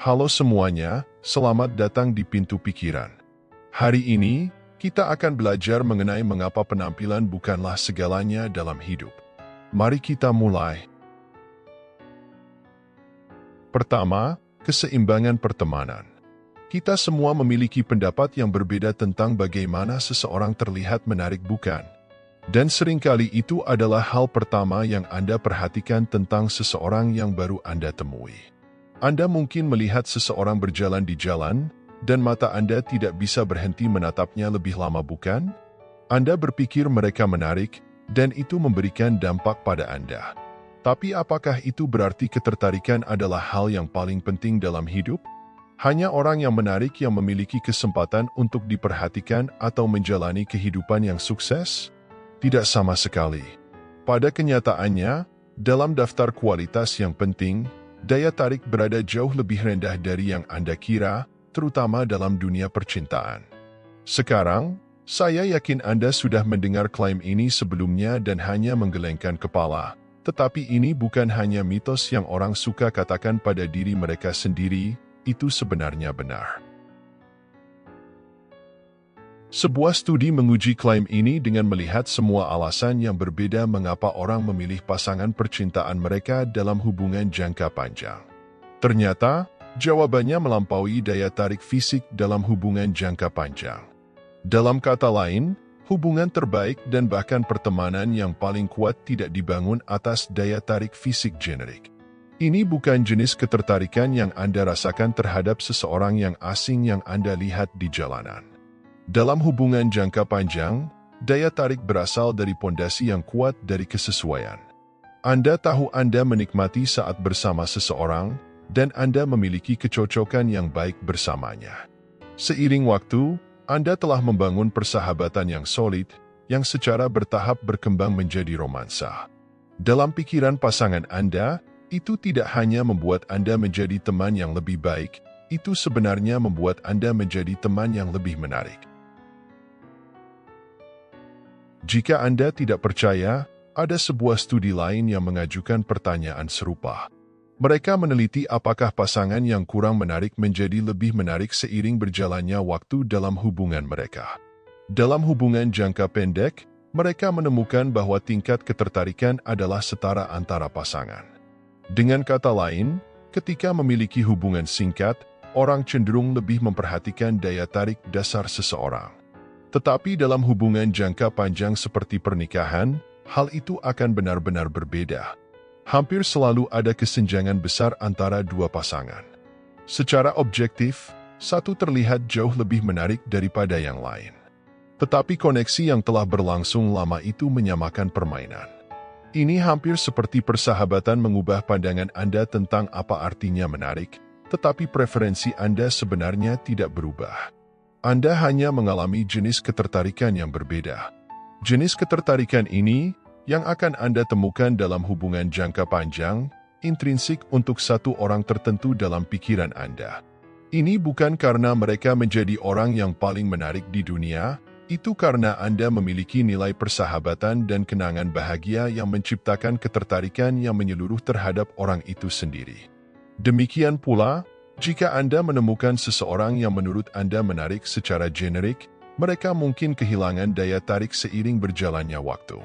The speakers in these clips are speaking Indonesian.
Halo semuanya, selamat datang di Pintu Pikiran. Hari ini, kita akan belajar mengenai mengapa penampilan bukanlah segalanya dalam hidup. Mari kita mulai. Pertama, keseimbangan pertemanan. Kita semua memiliki pendapat yang berbeda tentang bagaimana seseorang terlihat menarik, bukan? Dan seringkali itu adalah hal pertama yang Anda perhatikan tentang seseorang yang baru Anda temui. Anda mungkin melihat seseorang berjalan di jalan, dan mata Anda tidak bisa berhenti menatapnya lebih lama, bukan? Anda berpikir mereka menarik, dan itu memberikan dampak pada Anda. Tapi apakah itu berarti ketertarikan adalah hal yang paling penting dalam hidup? Hanya orang yang menarik yang memiliki kesempatan untuk diperhatikan atau menjalani kehidupan yang sukses? Tidak sama sekali. Pada kenyataannya, dalam daftar kualitas yang penting, daya tarik berada jauh lebih rendah dari yang Anda kira, terutama dalam dunia percintaan. Sekarang, saya yakin Anda sudah mendengar klaim ini sebelumnya dan hanya menggelengkan kepala. Tetapi ini bukan hanya mitos yang orang suka katakan pada diri mereka sendiri, itu sebenarnya benar. Sebuah studi menguji klaim ini dengan melihat semua alasan yang berbeda mengapa orang memilih pasangan percintaan mereka dalam hubungan jangka panjang. Ternyata, jawabannya melampaui daya tarik fisik dalam hubungan jangka panjang. Dalam kata lain, hubungan terbaik dan bahkan pertemanan yang paling kuat tidak dibangun atas daya tarik fisik generik. Ini bukan jenis ketertarikan yang Anda rasakan terhadap seseorang yang asing yang Anda lihat di jalanan. Dalam hubungan jangka panjang, daya tarik berasal dari pondasi yang kuat dari kesesuaian. Anda tahu Anda menikmati saat bersama seseorang, dan Anda memiliki kecocokan yang baik bersamanya. Seiring waktu, Anda telah membangun persahabatan yang solid, yang secara bertahap berkembang menjadi romansa. Dalam pikiran pasangan Anda, itu tidak hanya membuat Anda menjadi teman yang lebih baik, itu sebenarnya membuat Anda menjadi teman yang lebih menarik. Jika Anda tidak percaya, ada sebuah studi lain yang mengajukan pertanyaan serupa. Mereka meneliti apakah pasangan yang kurang menarik menjadi lebih menarik seiring berjalannya waktu dalam hubungan mereka. Dalam hubungan jangka pendek, mereka menemukan bahwa tingkat ketertarikan adalah setara antara pasangan. Dengan kata lain, ketika memiliki hubungan singkat, orang cenderung lebih memperhatikan daya tarik dasar seseorang. Tetapi dalam hubungan jangka panjang seperti pernikahan, hal itu akan benar-benar berbeda. Hampir selalu ada kesenjangan besar antara dua pasangan. Secara objektif, satu terlihat jauh lebih menarik daripada yang lain. Tetapi koneksi yang telah berlangsung lama itu menyamakan permainan. Ini hampir seperti persahabatan mengubah pandangan Anda tentang apa artinya menarik, tetapi preferensi Anda sebenarnya tidak berubah. Anda hanya mengalami jenis ketertarikan yang berbeda. Jenis ketertarikan ini, yang akan Anda temukan dalam hubungan jangka panjang, intrinsik untuk satu orang tertentu dalam pikiran Anda. Ini bukan karena mereka menjadi orang yang paling menarik di dunia, itu karena Anda memiliki nilai persahabatan dan kenangan bahagia yang menciptakan ketertarikan yang menyeluruh terhadap orang itu sendiri. Demikian pula, jika Anda menemukan seseorang yang menurut Anda menarik secara generik, mereka mungkin kehilangan daya tarik seiring berjalannya waktu.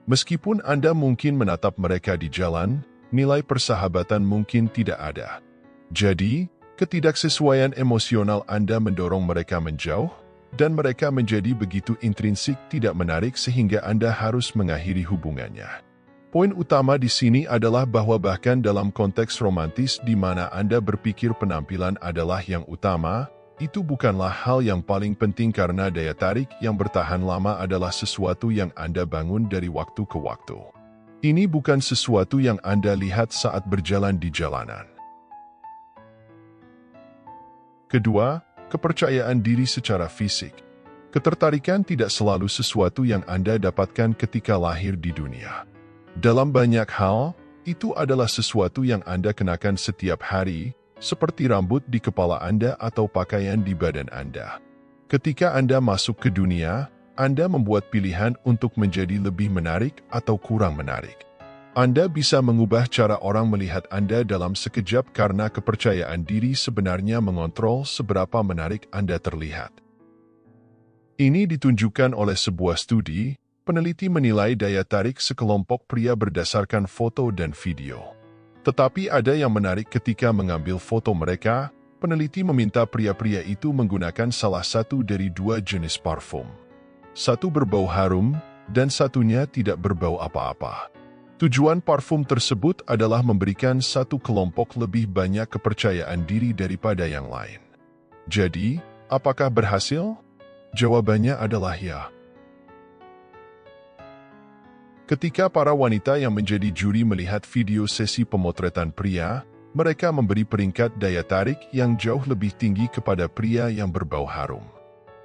Meskipun Anda mungkin menatap mereka di jalan, nilai persahabatan mungkin tidak ada. Jadi, ketidaksesuaian emosional Anda mendorong mereka menjauh, dan mereka menjadi begitu intrinsik tidak menarik sehingga Anda harus mengakhiri hubungannya. Poin utama di sini adalah bahwa bahkan dalam konteks romantis di mana Anda berpikir penampilan adalah yang utama, itu bukanlah hal yang paling penting karena daya tarik yang bertahan lama adalah sesuatu yang Anda bangun dari waktu ke waktu. Ini bukan sesuatu yang Anda lihat saat berjalan di jalanan. Kedua, kepercayaan diri secara fisik. Ketertarikan tidak selalu sesuatu yang Anda dapatkan ketika lahir di dunia. Dalam banyak hal, itu adalah sesuatu yang Anda kenakan setiap hari, seperti rambut di kepala Anda atau pakaian di badan Anda. Ketika Anda masuk ke dunia, Anda membuat pilihan untuk menjadi lebih menarik atau kurang menarik. Anda bisa mengubah cara orang melihat Anda dalam sekejap karena kepercayaan diri sebenarnya mengontrol seberapa menarik Anda terlihat. Ini ditunjukkan oleh sebuah studi, peneliti menilai daya tarik sekelompok pria berdasarkan foto dan video. Tetapi ada yang menarik ketika mengambil foto mereka, peneliti meminta pria-pria itu menggunakan salah satu dari dua jenis parfum. Satu berbau harum, dan satunya tidak berbau apa-apa. Tujuan parfum tersebut adalah memberikan satu kelompok lebih banyak kepercayaan diri daripada yang lain. Jadi, apakah berhasil? Jawabannya adalah ya. Ketika para wanita yang menjadi juri melihat video sesi pemotretan pria, mereka memberi peringkat daya tarik yang jauh lebih tinggi kepada pria yang berbau harum.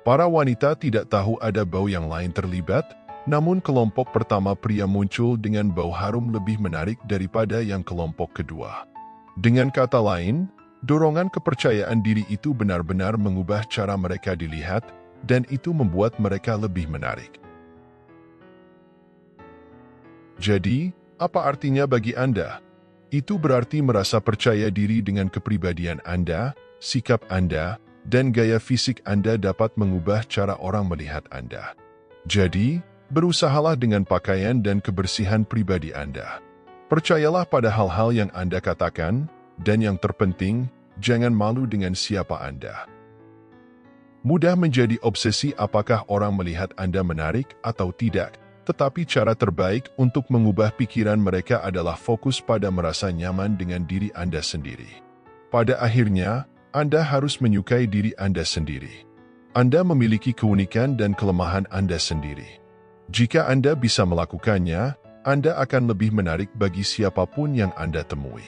Para wanita tidak tahu ada bau yang lain terlibat, namun kelompok pertama pria muncul dengan bau harum lebih menarik daripada yang kelompok kedua. Dengan kata lain, dorongan kepercayaan diri itu benar-benar mengubah cara mereka dilihat, dan itu membuat mereka lebih menarik. Jadi, apa artinya bagi Anda? Itu berarti merasa percaya diri dengan kepribadian Anda, sikap Anda, dan gaya fisik Anda dapat mengubah cara orang melihat Anda. Jadi, berusahalah dengan pakaian dan kebersihan pribadi Anda. Percayalah pada hal-hal yang Anda katakan, dan yang terpenting, jangan malu dengan siapa Anda. Mudah menjadi obsesi apakah orang melihat Anda menarik atau tidak, tetapi cara terbaik untuk mengubah pikiran mereka adalah fokus pada merasa nyaman dengan diri Anda sendiri. Pada akhirnya, Anda harus menyukai diri Anda sendiri. Anda memiliki keunikan dan kelemahan Anda sendiri. Jika Anda bisa melakukannya, Anda akan lebih menarik bagi siapapun yang Anda temui.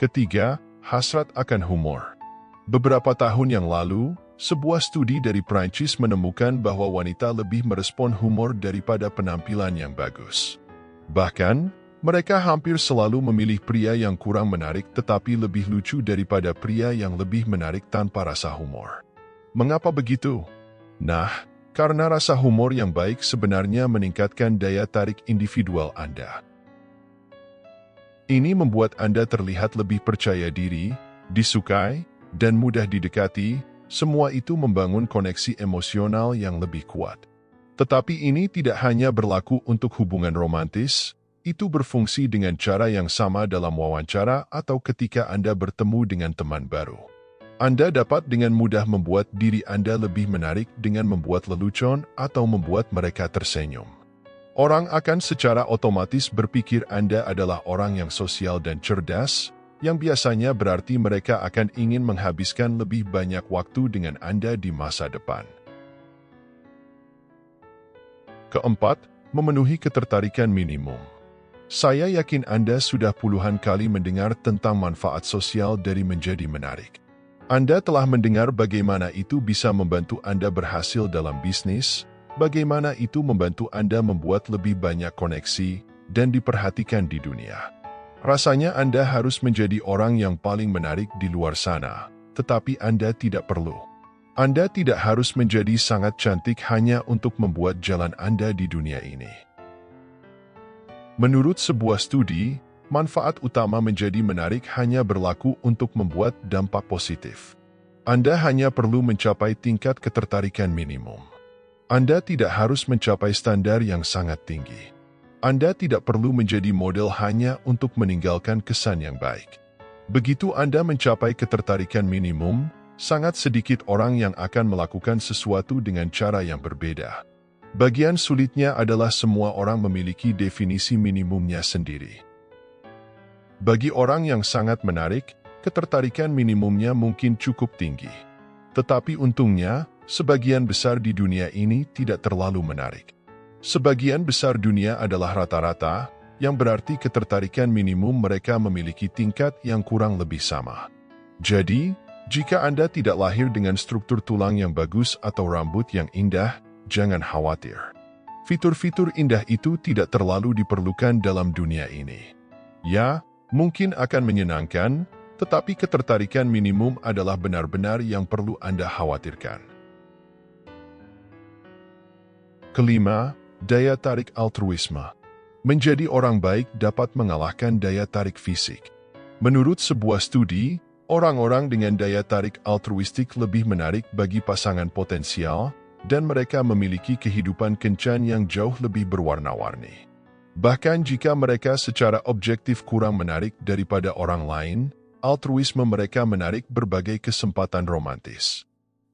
Ketiga, hasrat akan humor. Beberapa tahun yang lalu, sebuah studi dari Prancis menemukan bahwa wanita lebih merespon humor daripada penampilan yang bagus. Bahkan, mereka hampir selalu memilih pria yang kurang menarik tetapi lebih lucu daripada pria yang lebih menarik tanpa rasa humor. Mengapa begitu? Nah, karena rasa humor yang baik sebenarnya meningkatkan daya tarik individual Anda. Ini membuat Anda terlihat lebih percaya diri, disukai, dan mudah didekati. Semua itu membangun koneksi emosional yang lebih kuat. Tetapi ini tidak hanya berlaku untuk hubungan romantis, itu berfungsi dengan cara yang sama dalam wawancara atau ketika Anda bertemu dengan teman baru. Anda dapat dengan mudah membuat diri Anda lebih menarik dengan membuat lelucon atau membuat mereka tersenyum. Orang akan secara otomatis berpikir Anda adalah orang yang sosial dan cerdas, yang biasanya berarti mereka akan ingin menghabiskan lebih banyak waktu dengan Anda di masa depan. Keempat, memenuhi ketertarikan minimum. Saya yakin Anda sudah puluhan kali mendengar tentang manfaat sosial dari menjadi menarik. Anda telah mendengar bagaimana itu bisa membantu Anda berhasil dalam bisnis, bagaimana itu membantu Anda membuat lebih banyak koneksi, dan diperhatikan di dunia. Rasanya Anda harus menjadi orang yang paling menarik di luar sana, tetapi Anda tidak perlu. Anda tidak harus menjadi sangat cantik hanya untuk membuat jalan Anda di dunia ini. Menurut sebuah studi, manfaat utama menjadi menarik hanya berlaku untuk membuat dampak positif. Anda hanya perlu mencapai tingkat ketertarikan minimum. Anda tidak harus mencapai standar yang sangat tinggi. Anda tidak perlu menjadi model hanya untuk meninggalkan kesan yang baik. Begitu Anda mencapai ketertarikan minimum, sangat sedikit orang yang akan melakukan sesuatu dengan cara yang berbeda. Bagian sulitnya adalah semua orang memiliki definisi minimumnya sendiri. Bagi orang yang sangat menarik, ketertarikan minimumnya mungkin cukup tinggi. Tetapi untungnya, sebagian besar di dunia ini tidak terlalu menarik. Sebagian besar dunia adalah rata-rata, yang berarti ketertarikan minimum mereka memiliki tingkat yang kurang lebih sama. Jadi, jika Anda tidak lahir dengan struktur tulang yang bagus atau rambut yang indah, jangan khawatir. Fitur-fitur indah itu tidak terlalu diperlukan dalam dunia ini. Ya, mungkin akan menyenangkan, tetapi ketertarikan minimum adalah benar-benar yang perlu Anda khawatirkan. Kelima, Daya tarik altruisme. Menjadi orang baik dapat mengalahkan daya tarik fisik. Menurut sebuah studi, orang-orang dengan daya tarik altruistik lebih menarik bagi pasangan potensial, dan mereka memiliki kehidupan kencan yang jauh lebih berwarna-warni. Bahkan jika mereka secara objektif kurang menarik daripada orang lain, altruisme mereka menarik berbagai kesempatan romantis.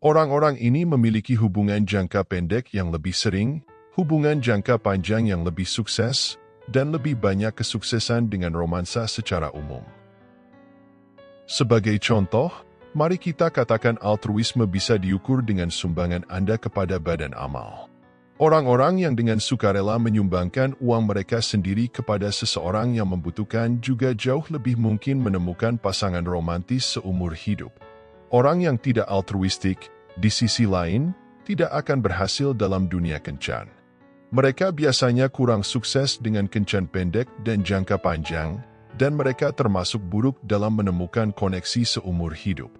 Orang-orang ini memiliki hubungan jangka pendek yang lebih sering, hubungan jangka panjang yang lebih sukses, dan lebih banyak kesuksesan dengan romansa secara umum. Sebagai contoh, mari kita katakan altruisme bisa diukur dengan sumbangan Anda kepada badan amal. Orang-orang yang dengan sukarela menyumbangkan uang mereka sendiri kepada seseorang yang membutuhkan juga jauh lebih mungkin menemukan pasangan romantis seumur hidup. Orang yang tidak altruistik, di sisi lain, tidak akan berhasil dalam dunia kencan. Mereka biasanya kurang sukses dengan kencan pendek dan jangka panjang, dan mereka termasuk buruk dalam menemukan koneksi seumur hidup.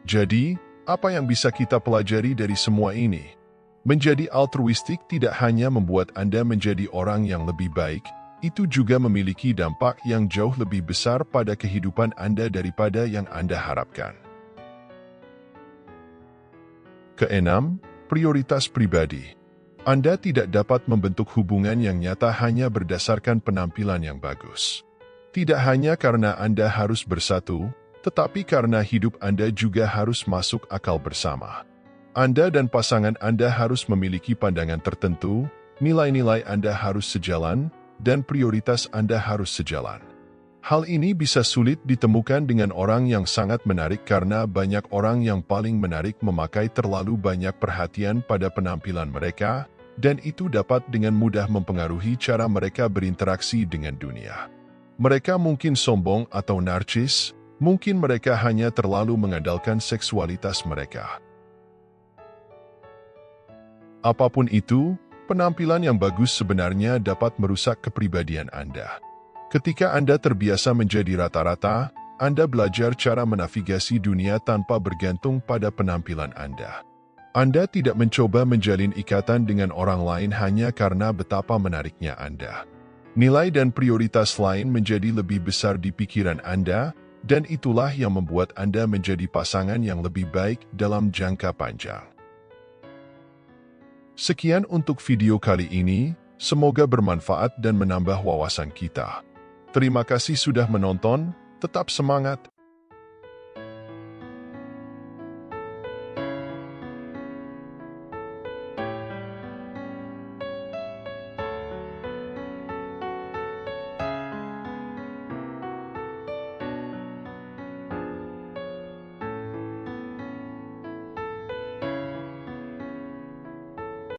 Jadi, apa yang bisa kita pelajari dari semua ini? Menjadi altruistik tidak hanya membuat Anda menjadi orang yang lebih baik, itu juga memiliki dampak yang jauh lebih besar pada kehidupan Anda daripada yang Anda harapkan. Keenam, prioritas pribadi. Anda tidak dapat membentuk hubungan yang nyata hanya berdasarkan penampilan yang bagus. Tidak hanya karena Anda harus bersatu, tetapi karena hidup Anda juga harus masuk akal bersama. Anda dan pasangan Anda harus memiliki pandangan tertentu, nilai-nilai Anda harus sejalan, dan prioritas Anda harus sejalan. Hal ini bisa sulit ditemukan dengan orang yang sangat menarik karena banyak orang yang paling menarik memakai terlalu banyak perhatian pada penampilan mereka, dan itu dapat dengan mudah mempengaruhi cara mereka berinteraksi dengan dunia. Mereka mungkin sombong atau narsis, mungkin mereka hanya terlalu mengandalkan seksualitas mereka. Apapun itu, penampilan yang bagus sebenarnya dapat merusak kepribadian Anda. Ketika Anda terbiasa menjadi rata-rata, Anda belajar cara menavigasi dunia tanpa bergantung pada penampilan Anda. Anda tidak mencoba menjalin ikatan dengan orang lain hanya karena betapa menariknya Anda. Nilai dan prioritas lain menjadi lebih besar di pikiran Anda, dan itulah yang membuat Anda menjadi pasangan yang lebih baik dalam jangka panjang. Sekian untuk video kali ini, semoga bermanfaat dan menambah wawasan kita. Terima kasih sudah menonton, tetap semangat,